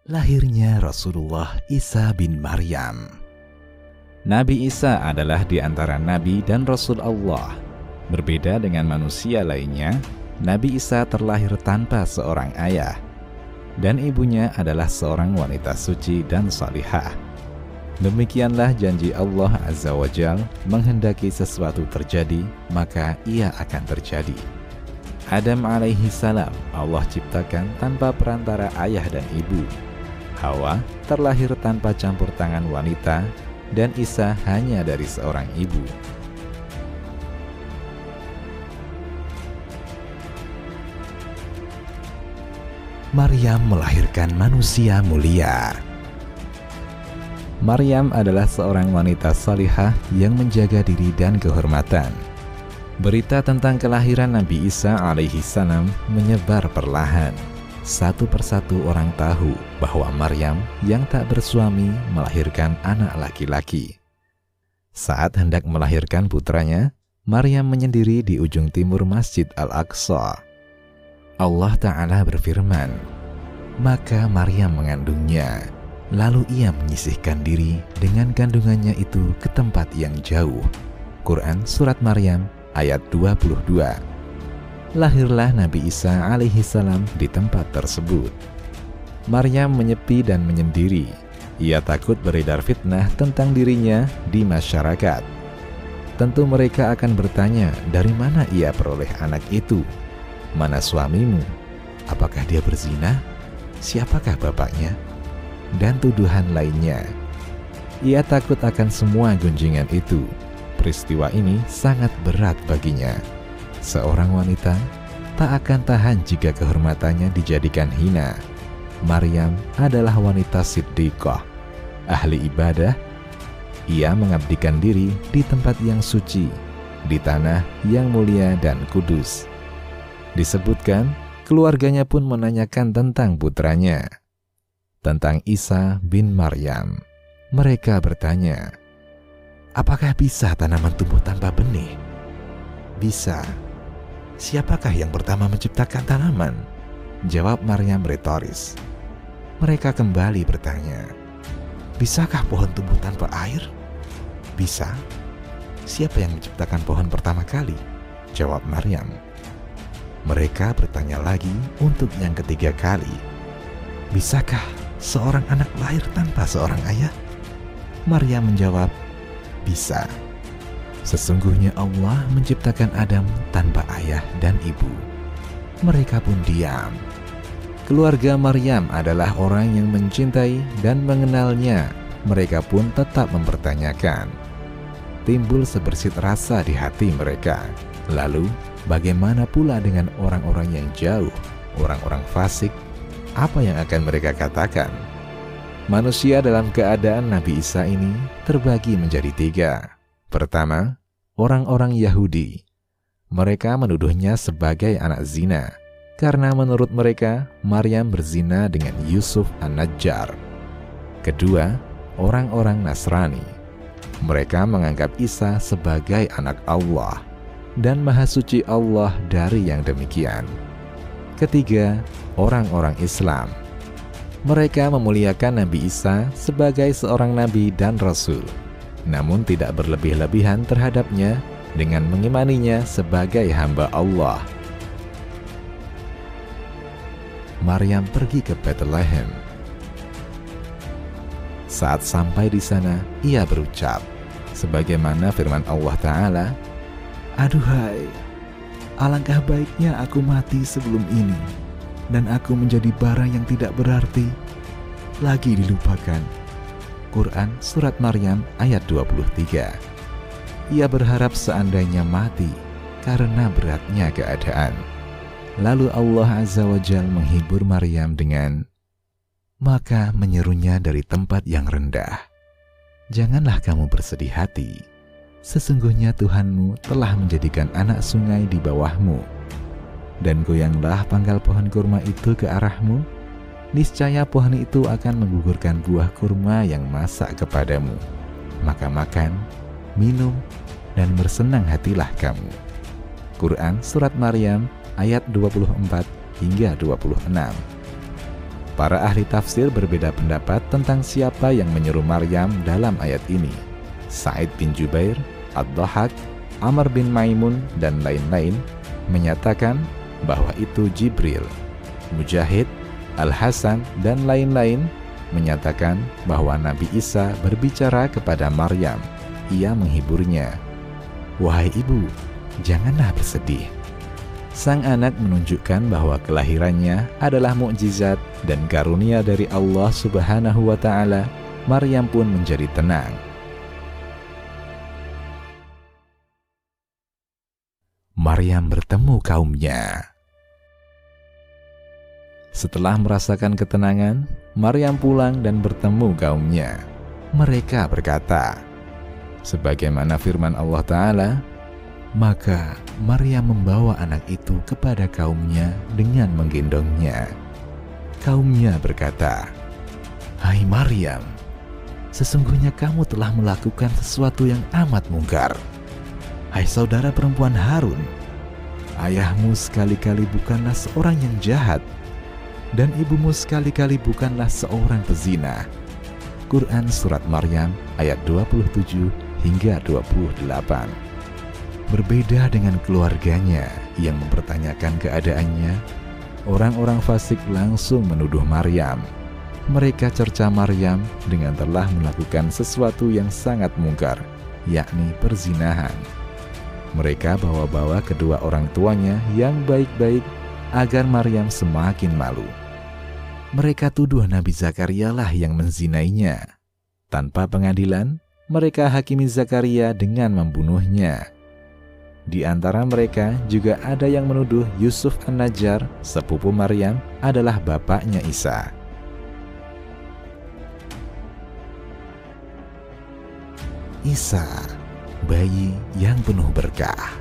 Lahirnya Rasulullah Isa bin Maryam. Nabi Isa adalah di antara Nabi dan Rasul Allah. Berbeda dengan manusia lainnya, Nabi Isa terlahir tanpa seorang ayah, dan ibunya adalah seorang wanita suci dan salihah. Demikianlah janji Allah Azza wa Jal, menghendaki sesuatu terjadi, maka ia akan terjadi. Adam alaihi salam Allah ciptakan tanpa perantara ayah dan ibu. Hawa terlahir tanpa campur tangan wanita, dan Isa hanya dari seorang ibu. Maryam melahirkan manusia mulia. Maryam adalah seorang wanita salihah yang menjaga diri dan kehormatan. Berita tentang kelahiran Nabi Isa alaihi salam menyebar perlahan. Satu persatu orang tahu bahwa Maryam yang tak bersuami melahirkan anak laki-laki. Saat hendak melahirkan putranya, Maryam menyendiri di ujung timur Masjid Al-Aqsa. Allah Ta'ala berfirman, maka Maryam mengandungnya, lalu ia menyisihkan diri dengan kandungannya itu ke tempat yang jauh. Quran Surat Maryam ayat 22. Lahirlah Nabi Isa alaihi salam di tempat tersebut. Maryam menyepi dan menyendiri. Ia takut beredar fitnah tentang dirinya di masyarakat. Tentu mereka akan bertanya, dari mana ia peroleh anak itu? Mana suamimu? Apakah dia berzina? Siapakah bapaknya? Dan tuduhan lainnya. Ia takut akan semua gunjingan itu. Peristiwa ini sangat berat baginya. Seorang wanita tak akan tahan jika kehormatannya dijadikan hina. Maryam adalah wanita siddiqah, ahli ibadah. Ia mengabdikan diri di tempat yang suci, di tanah yang mulia dan kudus. Disebutkan, keluarganya pun menanyakan tentang putranya, tentang Isa bin Maryam. Mereka bertanya, apakah bisa tanaman tumbuh tanpa benih? Bisa. Siapakah yang pertama menciptakan tanaman? Jawab Maryam retoris. Mereka kembali bertanya, bisakah pohon tumbuh tanpa air? Bisa. Siapa yang menciptakan pohon pertama kali? Jawab Maryam. Mereka bertanya lagi untuk yang ketiga kali, bisakah seorang anak lahir tanpa seorang ayah? Maryam menjawab, bisa. Sesungguhnya Allah menciptakan Adam tanpa ayah dan ibu. Mereka pun diam. Keluarga Maryam adalah orang yang mencintai dan mengenalnya. Mereka pun tetap mempertanyakan. Timbul sebersit rasa di hati mereka. Lalu, bagaimana pula dengan orang-orang yang jauh, orang-orang fasik? Apa yang akan mereka katakan? Manusia dalam keadaan Nabi Isa ini terbagi menjadi tiga. Pertama, orang-orang Yahudi. Mereka menuduhnya sebagai anak zina, karena menurut mereka, Maryam berzina dengan Yusuf An-Najjar. Kedua, orang-orang Nasrani. Mereka menganggap Isa sebagai anak Allah, dan Maha Suci Allah dari yang demikian. Ketiga, orang-orang Islam. Mereka memuliakan Nabi Isa sebagai seorang nabi dan rasul, namun tidak berlebih-lebihan terhadapnya dengan mengimaninya sebagai hamba Allah. Maryam pergi ke Bethlehem. Saat sampai di sana, ia berucap, sebagaimana firman Allah Ta'ala, aduhai, alangkah baiknya aku mati sebelum ini, dan aku menjadi barang yang tidak berarti, lagi dilupakan. Quran Surat Maryam ayat 23. Ia berharap seandainya mati karena beratnya keadaan. Lalu Allah Azza wa Jalla menghibur Maryam dengan, maka menyerunya dari tempat yang rendah. Janganlah kamu bersedih hati. Sesungguhnya Tuhanmu telah menjadikan anak sungai di bawahmu. Dan goyanglah pangkal pohon kurma itu ke arahmu. Niscaya pohon itu akan menggugurkan buah kurma yang masak kepadamu. Maka makan, minum, dan bersenang hatilah kamu. Quran Surat Maryam ayat 24 hingga 26. Para ahli tafsir berbeda pendapat tentang siapa yang menyeru Maryam dalam ayat ini. Sa'id bin Jubair, Ad-Dhahak, Amr bin Maimun, dan lain-lain menyatakan bahwa itu Jibril. Mujahid, Al-Hasan, dan lain-lain menyatakan bahwa Nabi Isa berbicara kepada Maryam. Ia menghiburnya. "Wahai ibu, janganlah bersedih." Sang anak menunjukkan bahwa kelahirannya adalah mukjizat dan karunia dari Allah Subhanahu wa Ta'ala. Maryam pun menjadi tenang. Maryam bertemu kaumnya. Setelah merasakan ketenangan, Maryam pulang dan bertemu kaumnya. Mereka berkata, sebagaimana firman Allah Ta'ala, maka Maryam membawa anak itu kepada kaumnya dengan menggendongnya. Kaumnya berkata, "Hai Maryam, sesungguhnya kamu telah melakukan sesuatu yang amat mungkar. Hai saudara perempuan Harun, ayahmu sekali-kali bukanlah seorang yang jahat, dan ibumu sekali-kali bukanlah seorang pezina." Quran Surat Maryam ayat 27 hingga 28. Berbeda dengan keluarganya yang mempertanyakan keadaannya, orang-orang fasik langsung menuduh Maryam. Mereka cerca Maryam dengan telah melakukan sesuatu yang sangat mungkar, yakni perzinahan. Mereka bawa-bawa kedua orang tuanya yang baik-baik agar Maryam semakin malu. Mereka tuduh Nabi Zakaria lah yang menzinainya. Tanpa pengadilan, mereka hakimi Zakaria dengan membunuhnya. Di antara mereka juga ada yang menuduh Yusuf An-Najjar, sepupu Maryam, adalah bapaknya Isa. Isa, bayi yang penuh berkah.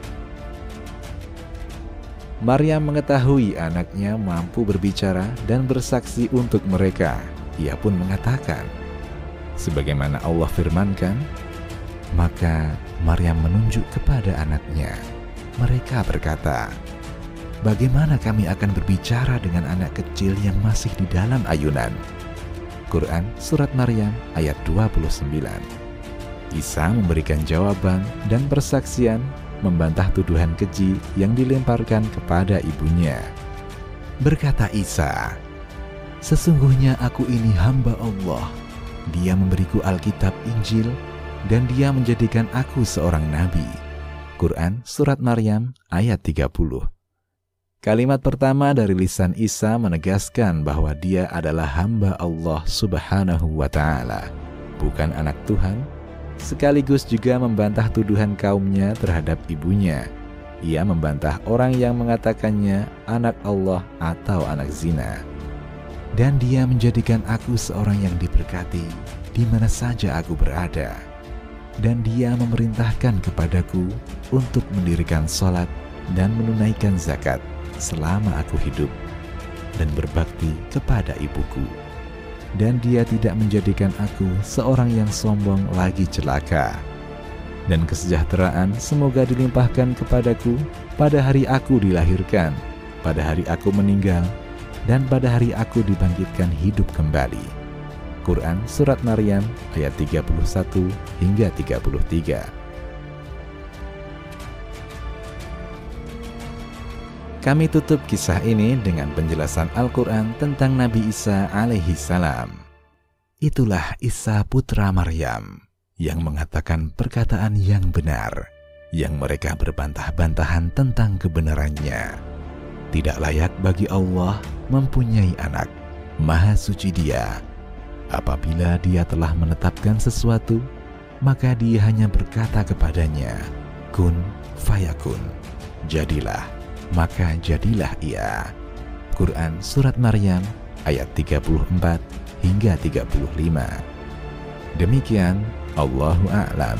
Maryam mengetahui anaknya mampu berbicara dan bersaksi untuk mereka. Ia pun mengatakan, sebagaimana Allah firmankan, maka Maryam menunjuk kepada anaknya. Mereka berkata, bagaimana kami akan berbicara dengan anak kecil yang masih di dalam ayunan? Quran Surat Maryam ayat 29. Isa memberikan jawaban dan persaksian membantah tuduhan keji yang dilemparkan kepada ibunya. Berkata Isa, sesungguhnya aku ini hamba Allah. Dia memberiku Alkitab Injil dan dia menjadikan aku seorang nabi. Quran Surat Maryam ayat 30. Kalimat pertama dari lisan Isa menegaskan bahwa dia adalah hamba Allah Subhanahu wa Ta'ala, bukan anak Tuhan, sekaligus juga membantah tuduhan kaumnya terhadap ibunya. Ia membantah orang yang mengatakannya anak Allah atau anak zina. Dan dia menjadikan aku seorang yang diberkati di mana saja aku berada. Dan dia memerintahkan kepadaku untuk mendirikan sholat dan menunaikan zakat selama aku hidup dan berbakti kepada ibuku. Dan dia tidak menjadikan aku seorang yang sombong lagi celaka. Dan kesejahteraan semoga dilimpahkan kepadaku pada hari aku dilahirkan, pada hari aku meninggal, dan pada hari aku dibangkitkan hidup kembali. Quran Surat Maryam ayat 31 hingga 33. Kami tutup kisah ini dengan penjelasan Al-Quran tentang Nabi Isa alaihi salam. Itulah Isa putra Maryam yang mengatakan perkataan yang benar, yang mereka berbantah-bantahan tentang kebenarannya. Tidak layak bagi Allah mempunyai anak. Maha suci Dia. Apabila Dia telah menetapkan sesuatu, maka Dia hanya berkata kepadanya, kun fayakun, jadilah, maka jadilah ia. Quran Surat Maryam ayat 34 hingga 35. Demikian, Allahu a'lam.